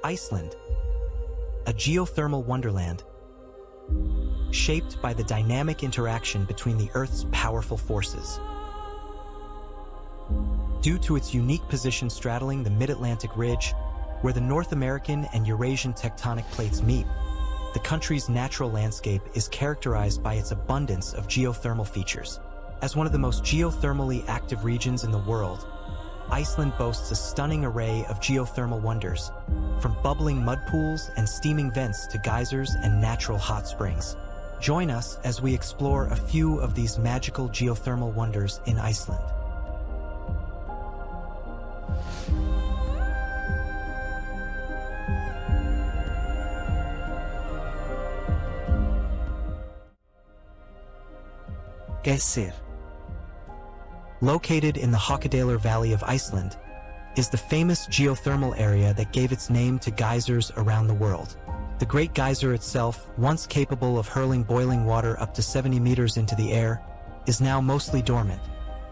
Iceland, a geothermal wonderland, shaped by the dynamic interaction between the Earth's powerful forces. Due to its unique position straddling the mid-Atlantic ridge, where the North American and Eurasian tectonic plates meet, the country's natural landscape is characterized by its abundance of geothermal features. As one of the most geothermally active regions in the world, Iceland boasts a stunning array of geothermal wonders, from bubbling mud pools and steaming vents to geysers and natural hot springs. Join us as we explore a few of these magical geothermal wonders in Iceland. Geysir. Located in the Hveravellir Valley of Iceland, is the famous geothermal area that gave its name to geysers around the world. The Great Geyser itself, once capable of hurling boiling water up to 70 meters into the air, is now mostly dormant,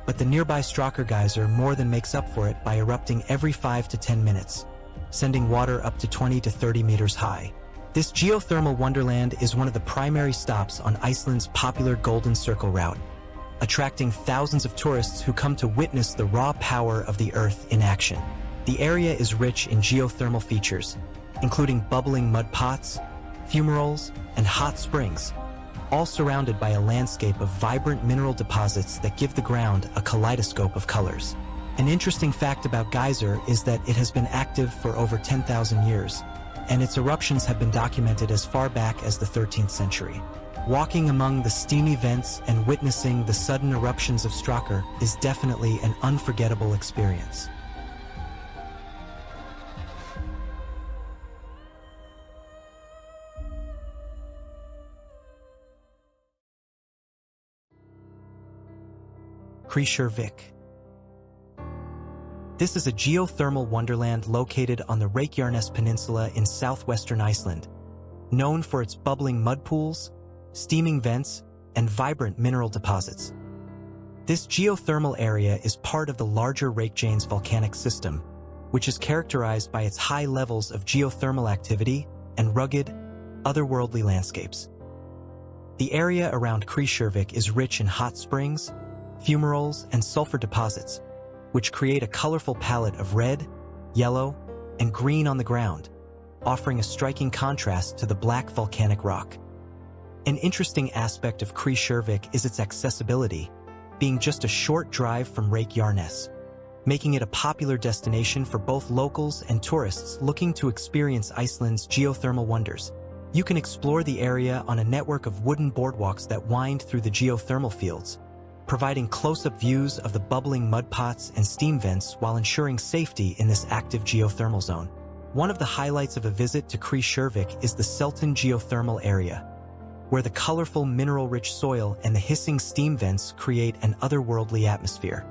but the nearby Strákur Geyser more than makes up for it by erupting every 5 to 10 minutes, sending water up to 20 to 30 meters high. This geothermal wonderland is one of the primary stops on Iceland's popular Golden Circle route, attracting thousands of tourists who come to witness the raw power of the Earth in action. The area is rich in geothermal features, including bubbling mud pots, fumaroles, and hot springs, all surrounded by a landscape of vibrant mineral deposits that give the ground a kaleidoscope of colors. An interesting fact about Geysir is that it has been active for over 10,000 years, and its eruptions have been documented as far back as the 13th century. Walking among the steamy vents and witnessing the sudden eruptions of Strákur is definitely an unforgettable experience. Krýsuvík. This is a geothermal wonderland located on the Reykjadalur Peninsula in southwestern Iceland, known for its bubbling mud pools, steaming vents, and vibrant mineral deposits. This geothermal area is part of the larger Reykjanes volcanic system, which is characterized by its high levels of geothermal activity and rugged, otherworldly landscapes. The area around Krýsuvík is rich in hot springs, fumaroles, and sulfur deposits, which create a colorful palette of red, yellow, and green on the ground, offering a striking contrast to the black volcanic rock. An interesting aspect of Krýsuvík is its accessibility, being just a short drive from Reykjanes, making it a popular destination for both locals and tourists looking to experience Iceland's geothermal wonders. You can explore the area on a network of wooden boardwalks that wind through the geothermal fields, providing close-up views of the bubbling mud pots and steam vents while ensuring safety in this active geothermal zone. One of the highlights of a visit to Krýsuvík is the Seltun geothermal area, where the colorful mineral-rich soil and the hissing steam vents create an otherworldly atmosphere.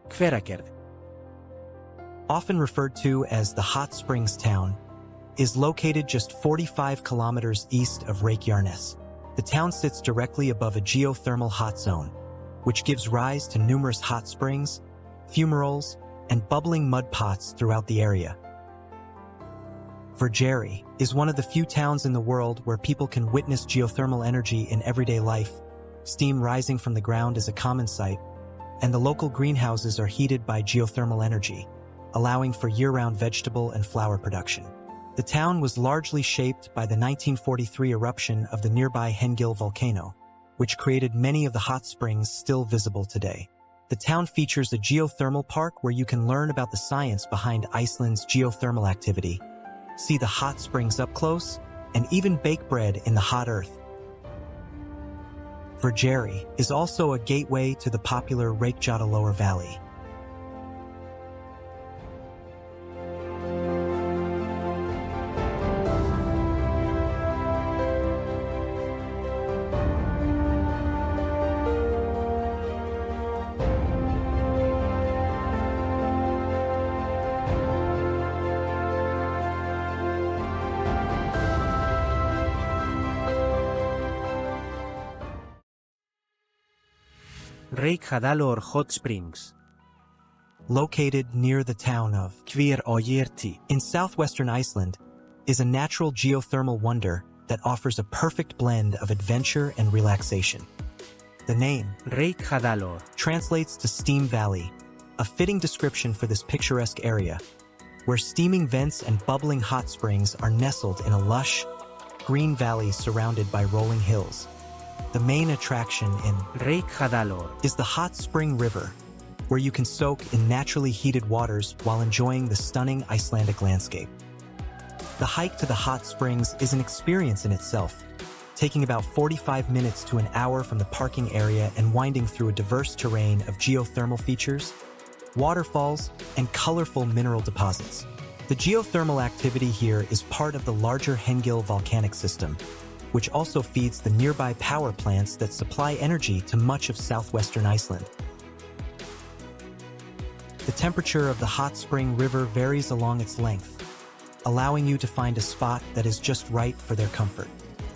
Hveragerði, often referred to as the Hot Springs town, is located just 45 kilometers east of Reykjanes. The town sits directly above a geothermal hot zone, which gives rise to numerous hot springs, fumaroles, and bubbling mud pots throughout the area. Hveragerði is one of the few towns in the world where people can witness geothermal energy in everyday life. Steam rising from the ground is a common sight, and the local greenhouses are heated by geothermal energy, allowing for year-round vegetable and flower production. The town was largely shaped by the 1943 eruption of the nearby Hengil volcano, which created many of the hot springs still visible today. The town features a geothermal park where you can learn about the science behind Iceland's geothermal activity, see the hot springs up close, and even bake bread in the hot earth. Hveragerði is also a gateway to the popular Reykjadalur Valley. Reykjadalur Hot Springs. Located near the town of Hveragerði in southwestern Iceland, is a natural geothermal wonder that offers a perfect blend of adventure and relaxation. The name, Reykjadalur, translates to Steam Valley, a fitting description for this picturesque area, where steaming vents and bubbling hot springs are nestled in a lush, green valley surrounded by rolling hills. The main attraction in Reykjadalur is the hot spring river, where you can soak in naturally heated waters while enjoying the stunning Icelandic landscape. The hike to the hot springs is an experience in itself, taking about 45 minutes to an hour from the parking area and winding through a diverse terrain of geothermal features, waterfalls, and colorful mineral deposits. The geothermal activity here is part of the larger Hengil volcanic system, which also feeds the nearby power plants that supply energy to much of southwestern Iceland. The temperature of the hot spring river varies along its length, allowing you to find a spot that is just right for their comfort.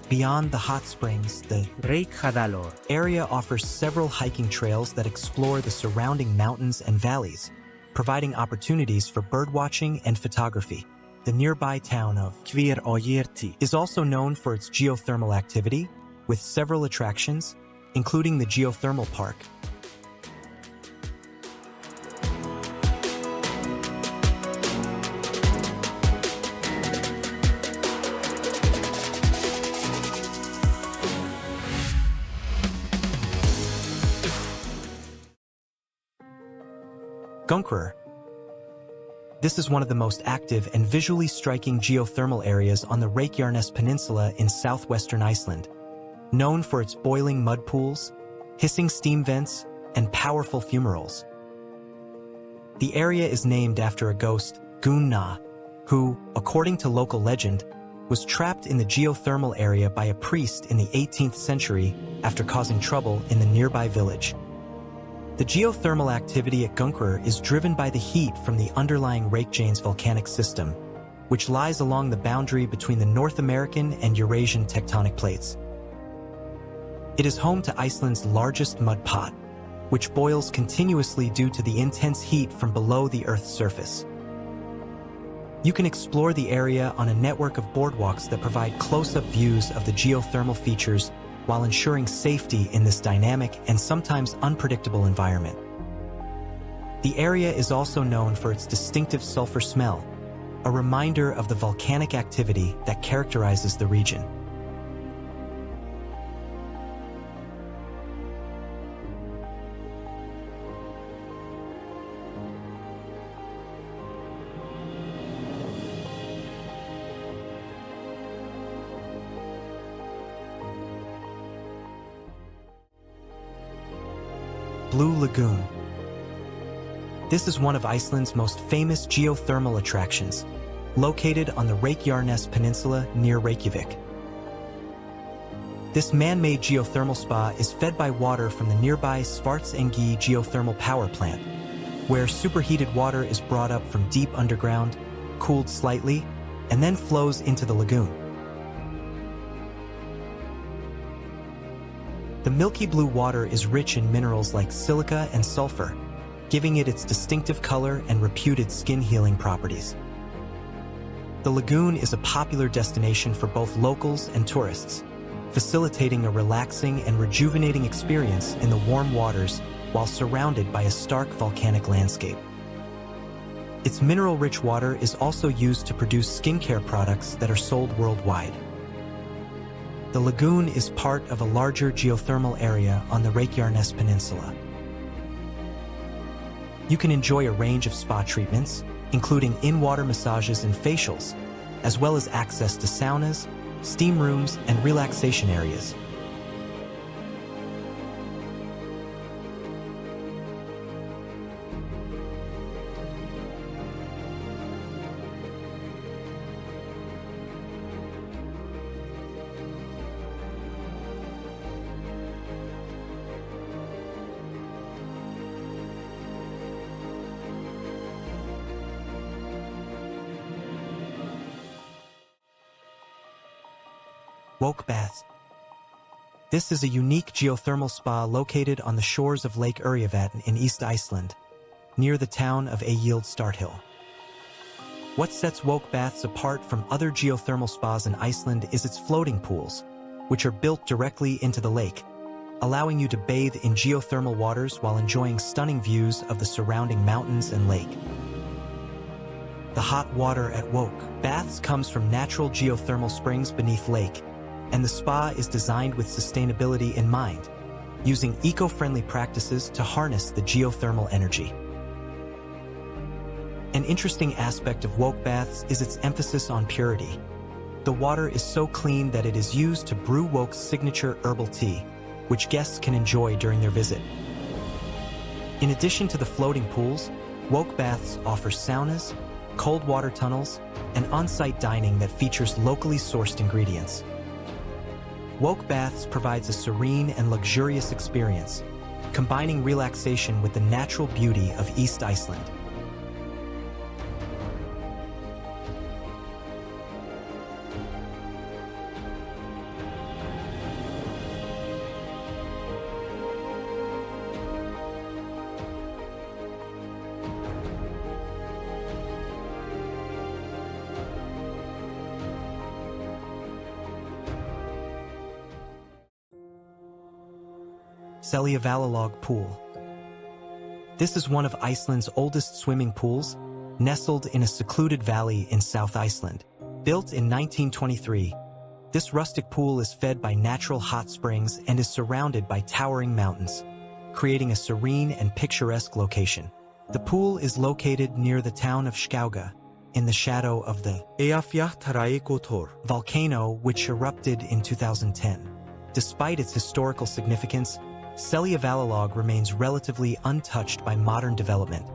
Beyond the hot springs, the Reykjadalur area offers several hiking trails that explore the surrounding mountains and valleys, providing opportunities for birdwatching and photography. The nearby town of Hveravellir is also known for its geothermal activity, with several attractions, including the geothermal park. Gunnuhver. This is one of the most active and visually striking geothermal areas on the Reykjanes Peninsula in southwestern Iceland, known for its boiling mud pools, hissing steam vents, and powerful fumaroles. The area is named after a ghost, Gunnuhver, who, according to local legend, was trapped in the geothermal area by a priest in the 18th century after causing trouble in the nearby village. The geothermal activity at Gunnuhver is driven by the heat from the underlying Reykjanes volcanic system, which lies along the boundary between the North American and Eurasian tectonic plates. It is home to Iceland's largest mud pot, which boils continuously due to the intense heat from below the Earth's surface. You can explore the area on a network of boardwalks that provide close-up views of the geothermal features while ensuring safety in this dynamic and sometimes unpredictable environment. The area is also known for its distinctive sulfur smell, a reminder of the volcanic activity that characterizes the region. Blue Lagoon. This is one of Iceland's most famous geothermal attractions, located on the Reykjanes Peninsula near Reykjavik. This man-made geothermal spa is fed by water from the nearby Svartsengi geothermal power plant, where superheated water is brought up from deep underground, cooled slightly, and then flows into the lagoon. The milky blue water is rich in minerals like silica and sulfur, giving it its distinctive color and reputed skin-healing properties. The lagoon is a popular destination for both locals and tourists, facilitating a relaxing and rejuvenating experience in the warm waters while surrounded by a stark volcanic landscape. Its mineral-rich water is also used to produce skincare products that are sold worldwide. The lagoon is part of a larger geothermal area on the Reykjanes Peninsula. You can enjoy a range of spa treatments, including in-water massages and facials, as well as access to saunas, steam rooms, and relaxation areas. Vök Baths. This is a unique geothermal spa located on the shores of Lake Reykjadalur in East Iceland, near the town of Starthill. What sets Vök Baths apart from other geothermal spas in Iceland is its floating pools, which are built directly into the lake, allowing you to bathe in geothermal waters while enjoying stunning views of the surrounding mountains and lake. The hot water at Vök Baths comes from natural geothermal springs beneath lake, and the spa is designed with sustainability in mind, using eco-friendly practices to harness the geothermal energy. An interesting aspect of Vök Baths is its emphasis on purity. The water is so clean that it is used to brew Vök's signature herbal tea, which guests can enjoy during their visit. In addition to the floating pools, Vök Baths offers saunas, cold water tunnels, and on-site dining that features locally sourced ingredients. Vök Baths provides a serene and luxurious experience, combining relaxation with the natural beauty of East Iceland. Seljavallalaug Pool. This is one of Iceland's oldest swimming pools, nestled in a secluded valley in South Iceland. Built in 1923, this rustic pool is fed by natural hot springs and is surrounded by towering mountains, creating a serene and picturesque location. The pool is located near the town of Skauga, in the shadow of the volcano which erupted in 2010. Despite its historical significance, Seljavallalaug remains relatively untouched by modern development,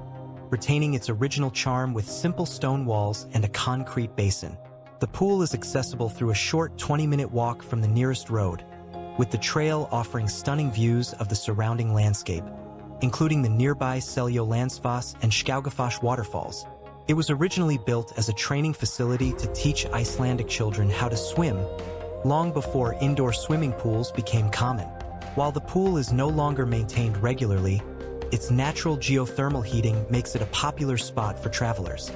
retaining its original charm with simple stone walls and a concrete basin. The pool is accessible through a short 20-minute walk from the nearest road, with the trail offering stunning views of the surrounding landscape, including the nearby Seljalandsfoss and Skaugafoss waterfalls. It was originally built as a training facility to teach Icelandic children how to swim, long before indoor swimming pools became common. While the pool is no longer maintained regularly, its natural geothermal heating makes it a popular spot for travelers.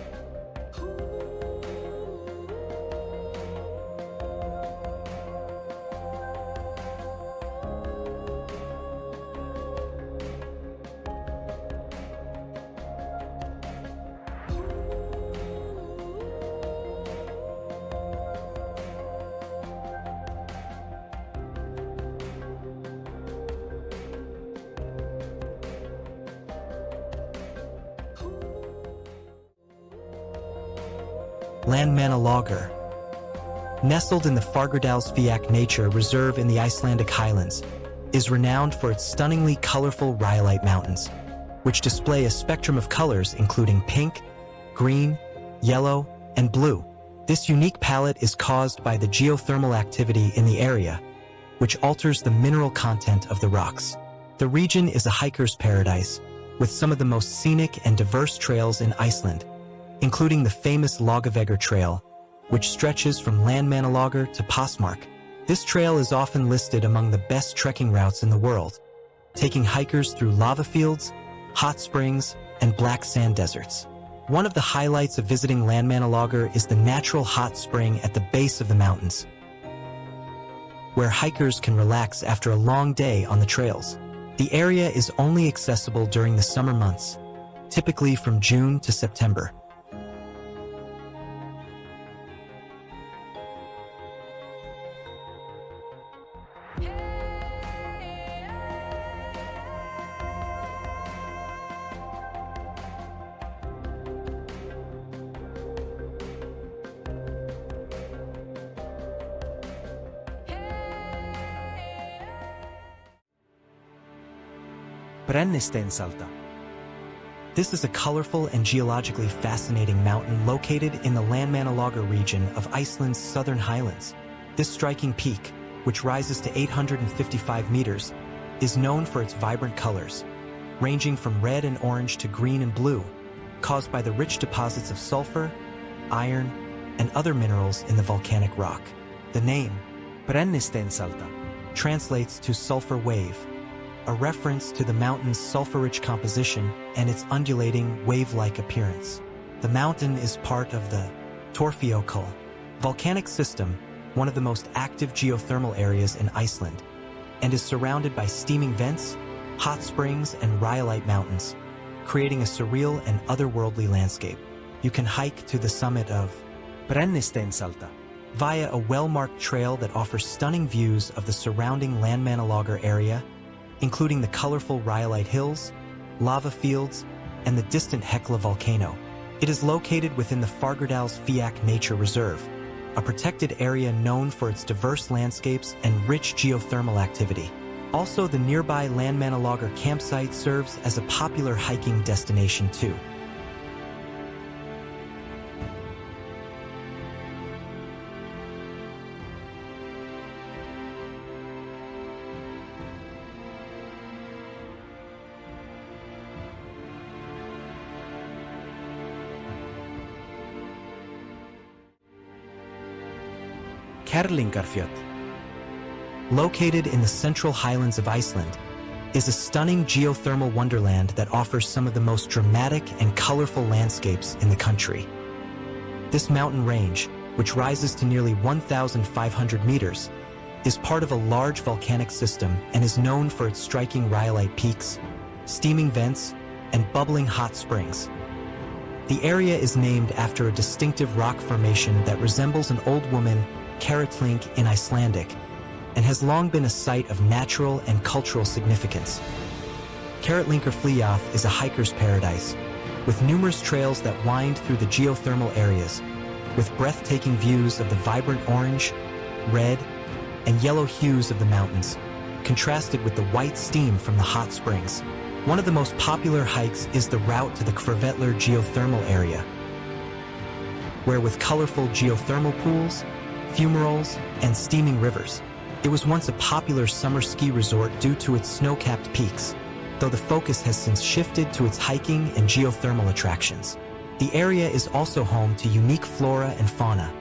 Landmannalaugar. Nestled in the Hveragerði Nature Reserve in the Icelandic Highlands, is renowned for its stunningly colorful rhyolite mountains, which display a spectrum of colors including pink, green, yellow, and blue. This unique palette is caused by the geothermal activity in the area, which alters the mineral content of the rocks. The region is a hiker's paradise, with some of the most scenic and diverse trails in Iceland, including the famous Laugavegur Trail, which stretches from Landmannalaugar to Passmark. This trail is often listed among the best trekking routes in the world, taking hikers through lava fields, hot springs, and black sand deserts. One of the highlights of visiting Landmannalaugar is the natural hot spring at the base of the mountains, where hikers can relax after a long day on the trails. The area is only accessible during the summer months, typically from June to September. Brennisteinsalda. This is a colorful and geologically fascinating mountain located in the Landmannalaugar region of Iceland's southern highlands. This striking peak, which rises to 855 meters, is known for its vibrant colors, ranging from red and orange to green and blue, caused by the rich deposits of sulfur, iron, and other minerals in the volcanic rock. The name, Brennisteinsalda, translates to sulfur wave, a reference to the mountain's sulfur-rich composition and its undulating, wave-like appearance. The mountain is part of the Torfjökull volcanic system, one of the most active geothermal areas in Iceland, and is surrounded by steaming vents, hot springs, and rhyolite mountains, creating a surreal and otherworldly landscape. You can hike to the summit of Brennisteinsalda via a well-marked trail that offers stunning views of the surrounding Landmannalaugar area, including the colorful rhyolite hills, lava fields, and the distant Hekla volcano. It is located within the Hveragerði Nature Reserve, a protected area known for its diverse landscapes and rich geothermal activity. Also, the nearby Landmannalaugar campsite serves as a popular hiking destination too. Kerlingarfjöll, located in the central highlands of Iceland, is a stunning geothermal wonderland that offers some of the most dramatic and colorful landscapes in the country. This mountain range, which rises to nearly 1,500 meters, is part of a large volcanic system and is known for its striking rhyolite peaks, steaming vents, and bubbling hot springs. The area is named after a distinctive rock formation that resembles an old woman Kerlingarfjöll in Icelandic, and has long been a site of natural and cultural significance. Kerlingarfjöll is a hiker's paradise, with numerous trails that wind through the geothermal areas, with breathtaking views of the vibrant orange, red, and yellow hues of the mountains, contrasted with the white steam from the hot springs. One of the most popular hikes is the route to the Hveravellir geothermal area, where with colorful geothermal pools, fumaroles, and steaming rivers, it was once a popular summer ski resort due to its snow-capped peaks, though the focus has since shifted to its hiking and geothermal attractions. The area is also home to unique flora and fauna,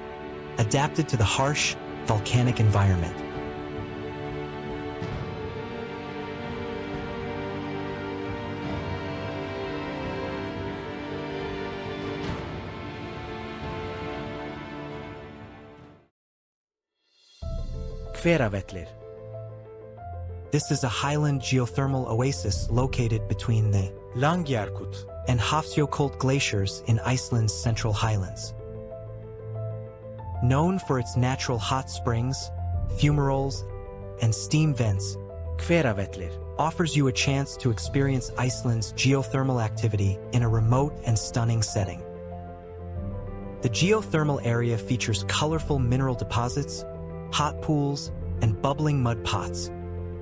adapted to the harsh, volcanic environment. Hveravellir, This is a highland geothermal oasis located between the Langjökull, and Hofsjökull glaciers in Iceland's central highlands. Known for its natural hot springs, fumaroles, and steam vents, Hveravellir offers you a chance to experience Iceland's geothermal activity in a remote and stunning setting. The geothermal area features colorful mineral deposits, hot pools, and bubbling mud pots,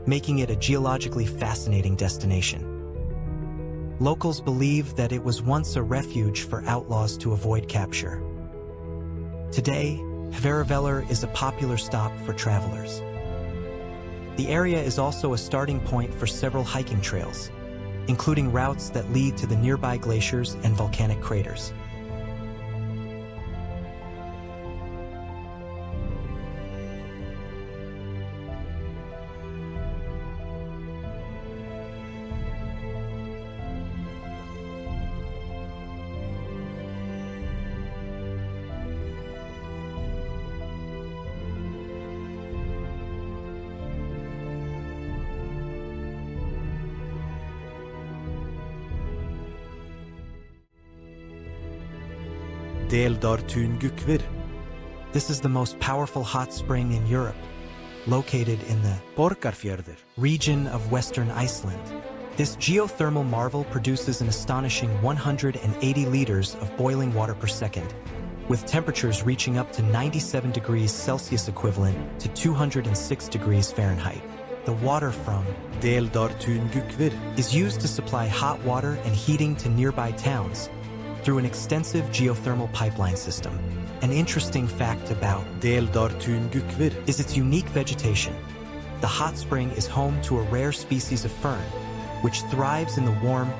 making it a geologically fascinating destination. Locals believe that it was once a refuge for outlaws to avoid capture. Today, Hveravellir is a popular stop for travelers. The area is also a starting point for several hiking trails, including routes that lead to the nearby glaciers and volcanic craters. Deildartunguhver, This is the most powerful hot spring in Europe, located in the Borgarfjörður, region of western Iceland. This geothermal marvel produces an astonishing 180 liters of boiling water per second, with temperatures reaching up to 97 degrees Celsius equivalent to 206 degrees Fahrenheit. The water from Deildartunguhver is used to supply hot water and heating to nearby towns through an extensive geothermal pipeline system. An interesting fact about Deildartunguhver is its unique vegetation. The hot spring is home to a rare species of fern, which thrives in the warm,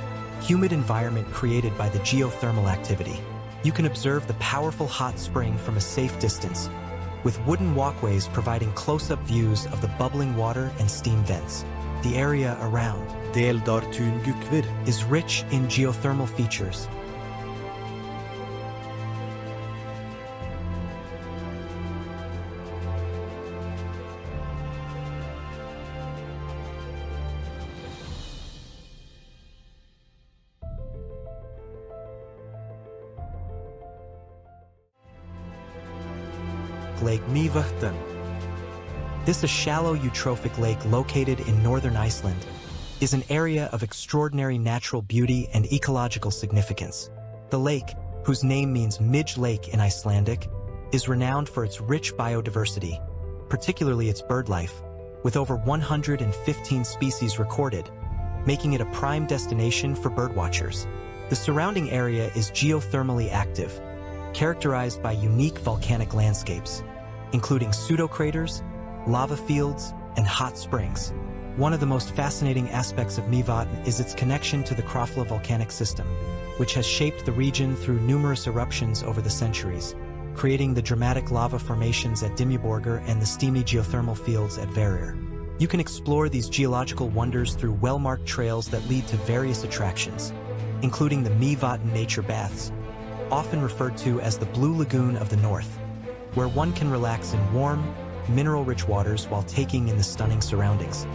humid environment created by the geothermal activity. You can observe the powerful hot spring from a safe distance, with wooden walkways providing close-up views of the bubbling water and steam vents. The area around Deildartunguhver is rich in geothermal features. Lake Mývatn. This a shallow eutrophic lake located in northern Iceland, is an area of extraordinary natural beauty and ecological significance. The lake, whose name means Midge Lake in Icelandic, is renowned for its rich biodiversity, particularly its bird life, with over 115 species recorded, making it a prime destination for birdwatchers. The surrounding area is geothermally active, characterized by unique volcanic landscapes, including pseudocraters, lava fields, and hot springs. One of the most fascinating aspects of Mývatn is its connection to the Krafla volcanic system, which has shaped the region through numerous eruptions over the centuries, creating the dramatic lava formations at Dimmuborgir and the steamy geothermal fields at Hverir. You can explore these geological wonders through well-marked trails that lead to various attractions, including the Mývatn Nature Baths, often referred to as the Blue Lagoon of the North, where one can relax in warm, mineral-rich waters while taking in the stunning surroundings.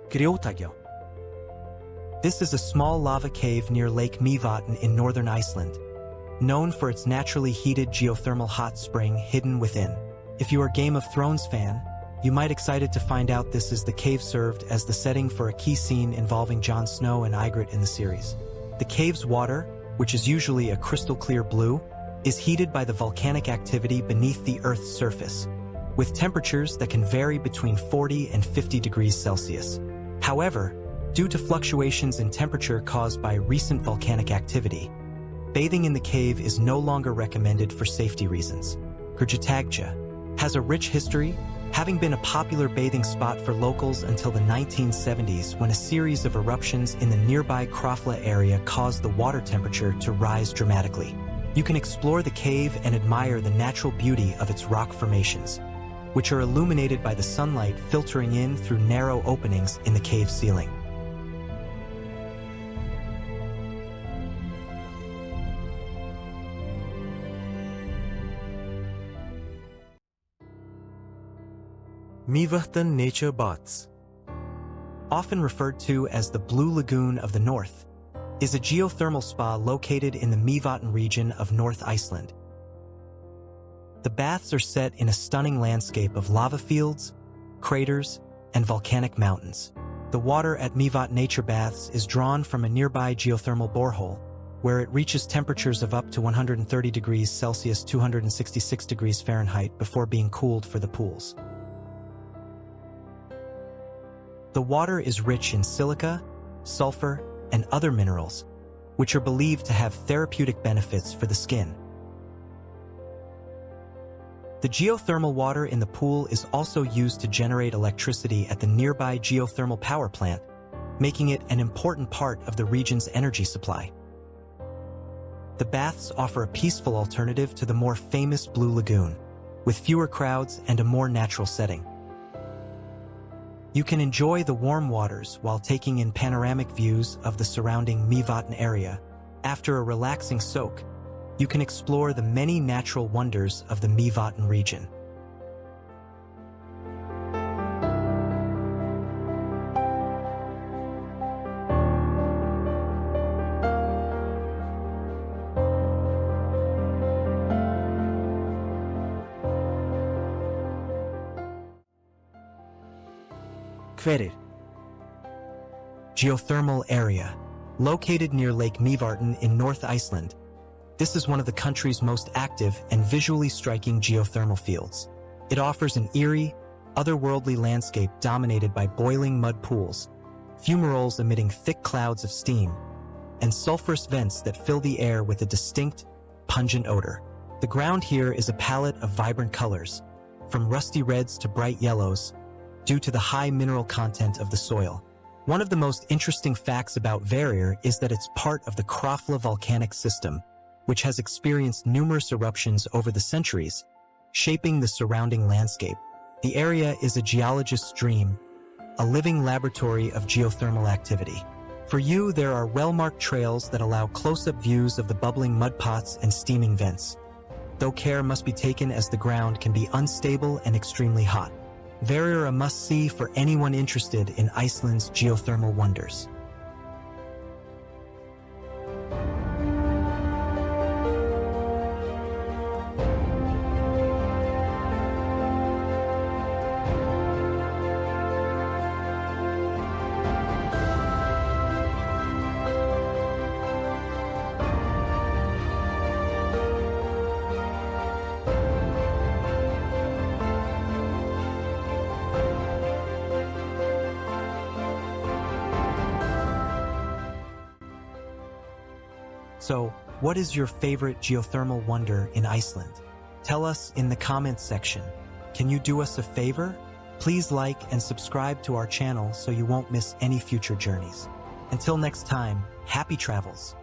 Grjótagjá. This is a small lava cave near Lake Mývatn in northern Iceland, known for its naturally heated geothermal hot spring hidden within. If you are Game of Thrones fan, you might excited to find out this is the cave served as the setting for a key scene involving Jon Snow and Ygritte in the series. The cave's water, which is usually a crystal clear blue, is heated by the volcanic activity beneath the Earth's surface, with temperatures that can vary between 40 and 50 degrees Celsius. However, due to fluctuations in temperature caused by recent volcanic activity, bathing in the cave is no longer recommended for safety reasons. Grjótagjá has a rich history, having been a popular bathing spot for locals until the 1970s when a series of eruptions in the nearby Krafla area caused the water temperature to rise dramatically. You can explore the cave and admire the natural beauty of its rock formations, which are illuminated by the sunlight filtering in through narrow openings in the cave ceiling. Mývatn Nature Baths. Often referred to as the Blue Lagoon of the North, is a geothermal spa located in the Mývatn region of North Iceland. The baths are set in a stunning landscape of lava fields, craters, and volcanic mountains. The water at Mývatn Nature Baths is drawn from a nearby geothermal borehole, where it reaches temperatures of up to 130 degrees Celsius (266 degrees Fahrenheit) before being cooled for the pools. The water is rich in silica, sulfur, and other minerals, which are believed to have therapeutic benefits for the skin. The geothermal water in the pool is also used to generate electricity at the nearby geothermal power plant, making it an important part of the region's energy supply. The baths offer a peaceful alternative to the more famous Blue Lagoon, with fewer crowds and a more natural setting. You can enjoy the warm waters while taking in panoramic views of the surrounding Mývatn area. After a relaxing soak, you can explore the many natural wonders of the Mývatn region. Hverir. Geothermal area, located near Lake Mývatn in North Iceland. This is one of the country's most active and visually striking geothermal fields. It offers an eerie, otherworldly landscape dominated by boiling mud pools, fumaroles emitting thick clouds of steam, and sulfurous vents that fill the air with a distinct, pungent odor. The ground here is a palette of vibrant colors, from rusty reds to bright yellows, due to the high mineral content of the soil. One of the most interesting facts about Hverir is that it's part of the Krafla volcanic system, which has experienced numerous eruptions over the centuries, shaping the surrounding landscape. The area is a geologist's dream, a living laboratory of geothermal activity. For you, there are well-marked trails that allow close-up views of the bubbling mud pots and steaming vents, though care must be taken as the ground can be unstable and extremely hot. Hverir a must-see for anyone interested in Iceland's geothermal wonders. So, what is your favorite geothermal wonder in Iceland? Tell us in the comments section. Can you do us a favor? Please like and subscribe to our channel so you won't miss any future journeys. Until next time, happy travels!